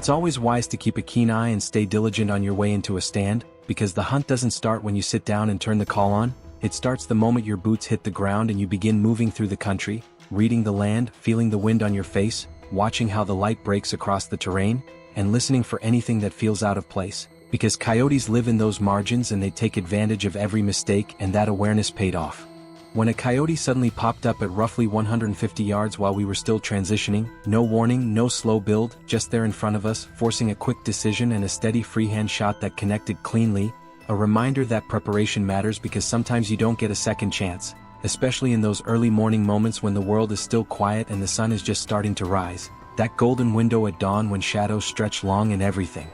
It's always wise to keep a keen eye and stay diligent on your way into a stand, because the hunt doesn't start when you sit down and turn the call on. It starts the moment your boots hit the ground and you begin moving through the country, reading the land, feeling the wind on your face, watching how the light breaks across the terrain, and listening for anything that feels out of place. Because coyotes live in those margins and they take advantage of every mistake, and that awareness paid off. When a coyote suddenly popped up at roughly 150 yards while we were still transitioning, no warning, no slow build, just there in front of us, forcing a quick decision and a steady freehand shot that connected cleanly, a reminder that preparation matters because sometimes you don't get a second chance, especially in those early morning moments when the world is still quiet and the sun is just starting to rise. That golden window at dawn when shadows stretch long and everything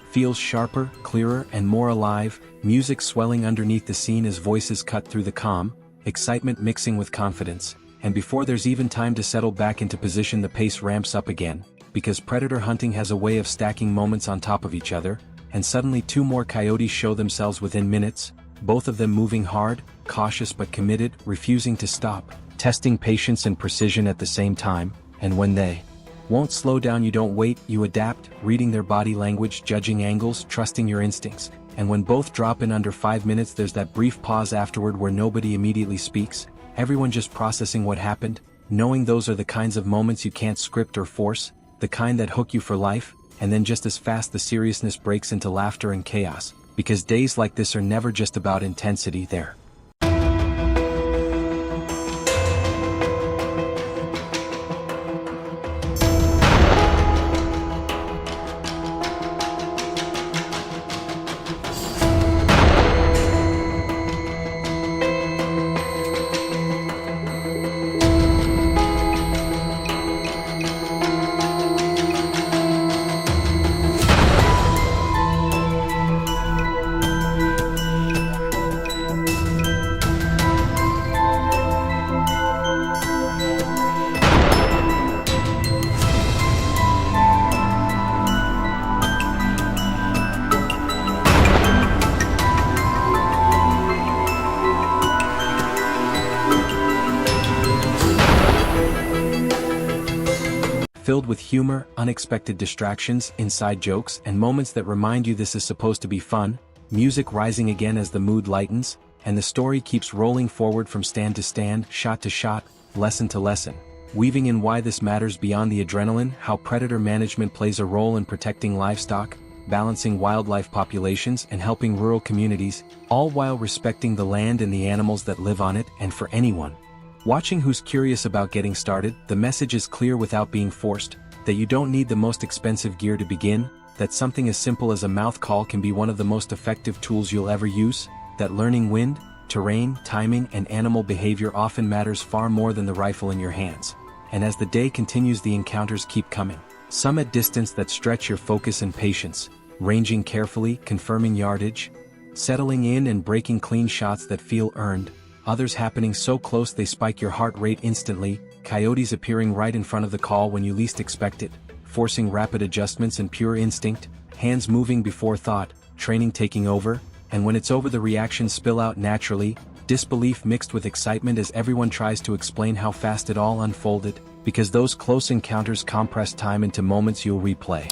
feels sharper, clearer, and more alive, music swelling underneath the scene as voices cut through the calm, excitement mixing with confidence, and before there's even time to settle back into position the pace ramps up again, because predator hunting has a way of stacking moments on top of each other, and suddenly two more coyotes show themselves within minutes, both of them moving hard, cautious but committed, refusing to stop, testing patience and precision at the same time, and when they won't slow down you don't wait, you adapt, reading their body language, judging angles, trusting your instincts, and when both drop in under 5 minutes there's that brief pause afterward where nobody immediately speaks, everyone just processing what happened, knowing those are the kinds of moments you can't script or force, the kind that hook you for life, and then just as fast the seriousness breaks into laughter and chaos, because days like this are never just about intensity, they're filled with humor, unexpected distractions, inside jokes, and moments that remind you this is supposed to be fun, music rising again as the mood lightens, and the story keeps rolling forward from stand to stand, shot to shot, lesson to lesson, weaving in why this matters beyond the adrenaline, how predator management plays a role in protecting livestock, balancing wildlife populations and helping rural communities, all while respecting the land and the animals that live on it. And for anyone watching who's curious about getting started, the message is clear without being forced, that you don't need the most expensive gear to begin, that something as simple as a mouth call can be one of the most effective tools you'll ever use, that learning wind, terrain, timing, and animal behavior often matters far more than the rifle in your hands. And as the day continues the encounters keep coming, some at distance that stretch your focus and patience, ranging carefully, confirming yardage, settling in and breaking clean shots that feel earned, others happening so close they spike your heart rate instantly, coyotes appearing right in front of the call when you least expect it, forcing rapid adjustments and pure instinct, hands moving before thought, training taking over, and when it's over the reactions spill out naturally, disbelief mixed with excitement as everyone tries to explain how fast it all unfolded, because those close encounters compress time into moments you'll replay.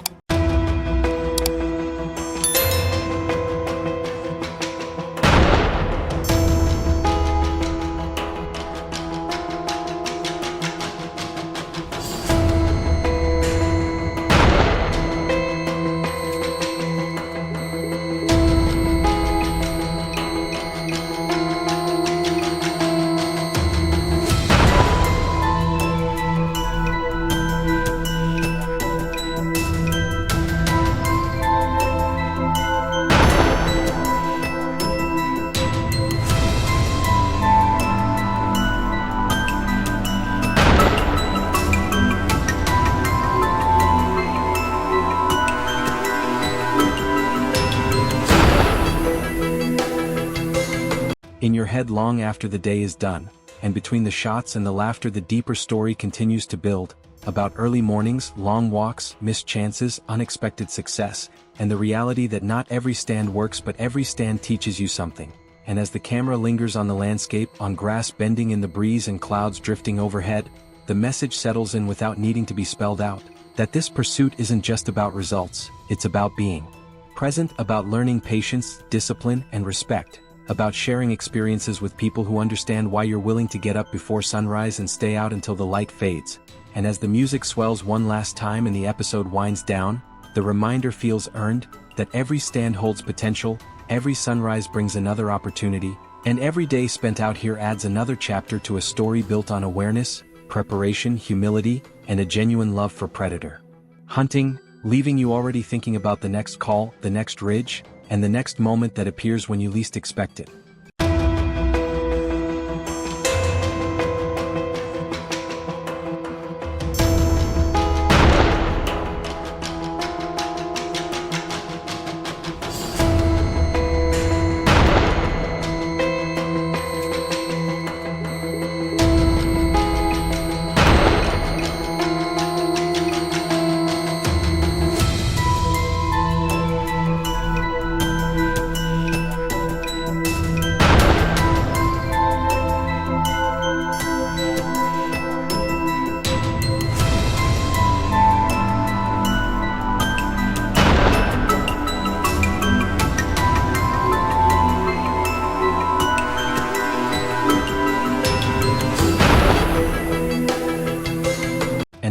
In your head long after the day is done, and between the shots and the laughter the deeper story continues to build, about early mornings, long walks, missed chances, unexpected success, and the reality that not every stand works but every stand teaches you something. And as the camera lingers on the landscape, on grass bending in the breeze and clouds drifting overhead, the message settles in without needing to be spelled out, That this pursuit isn't just about results, it's about being present, about learning patience, discipline, and respect, about sharing experiences with people who understand why you're willing to get up before sunrise and stay out until the light fades. And as the music swells one last time and the episode winds down, the reminder feels earned, that every stand holds potential, every sunrise brings another opportunity, and every day spent out here adds another chapter to a story built on awareness, preparation, humility, and a genuine love for predator hunting, leaving you already thinking about the next call, the next ridge, and the next moment that appears when you least expect it.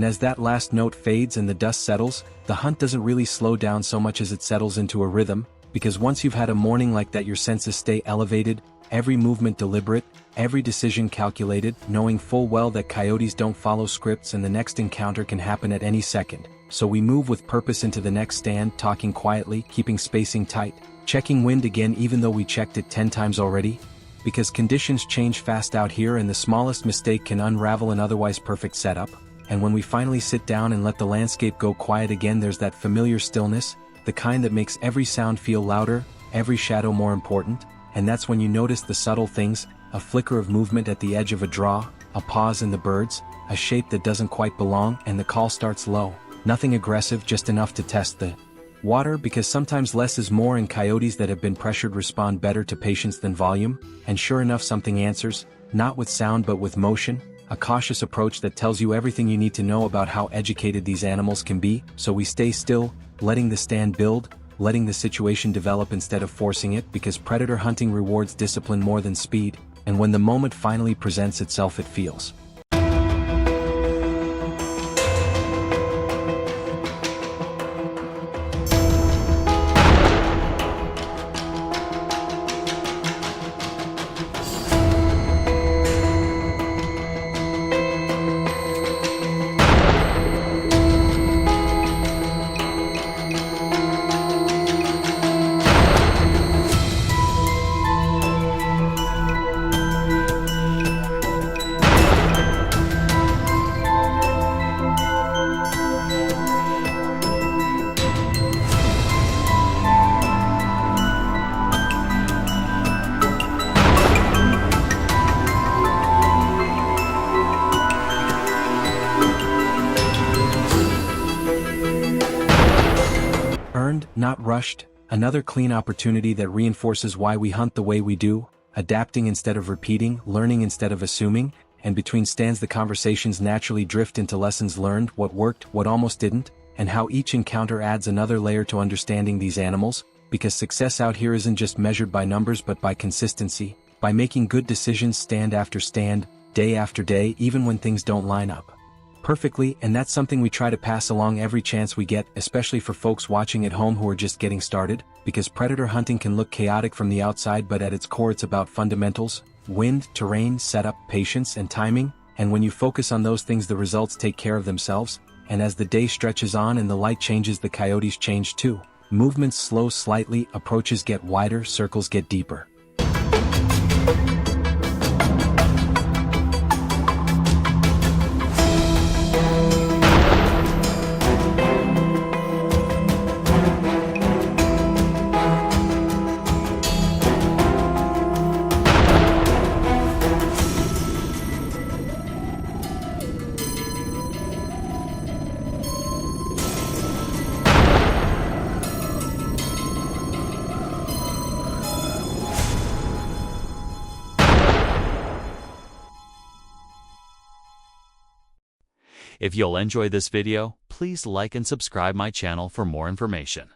And as that last note fades and the dust settles, the hunt doesn't really slow down so much as it settles into a rhythm, because once you've had a morning like that, your senses stay elevated, every movement deliberate, every decision calculated, knowing full well that coyotes don't follow scripts and the next encounter can happen at any second. So we move with purpose into the next stand, talking quietly, keeping spacing tight, checking wind again even though we checked it 10 times already. Because conditions change fast out here and the smallest mistake can unravel an otherwise perfect setup. And when we finally sit down and let the landscape go quiet again, there's that familiar stillness, the kind that makes every sound feel louder, every shadow more important, and that's when you notice the subtle things, a flicker of movement at the edge of a draw, a pause in the birds, a shape that doesn't quite belong, and the call starts low. Nothing aggressive, just enough to test the water, because sometimes less is more, and coyotes that have been pressured respond better to patience than volume, and sure enough something answers, not with sound but with motion. A cautious approach that tells you everything you need to know about how educated these animals can be, so we stay still, letting the stand build, letting the situation develop instead of forcing it, because predator hunting rewards discipline more than speed, and when the moment finally presents itself it feels earned, not rushed, another clean opportunity that reinforces why we hunt the way we do, adapting instead of repeating, learning instead of assuming, and between stands the conversations naturally drift into lessons learned, what worked, what almost didn't, and how each encounter adds another layer to understanding these animals, because success out here isn't just measured by numbers but by consistency, by making good decisions stand after stand, day after day, even when things don't line up perfectly, and that's something we try to pass along every chance we get, especially for folks watching at home who are just getting started, because predator hunting can look chaotic from the outside but at its core it's about fundamentals, wind, terrain, setup, patience, and timing, and when you focus on those things the results take care of themselves, and as the day stretches on and the light changes the coyotes change too. Movements slow slightly, approaches get wider, circles get deeper. If you'll enjoy this video, please like and subscribe my channel for more information.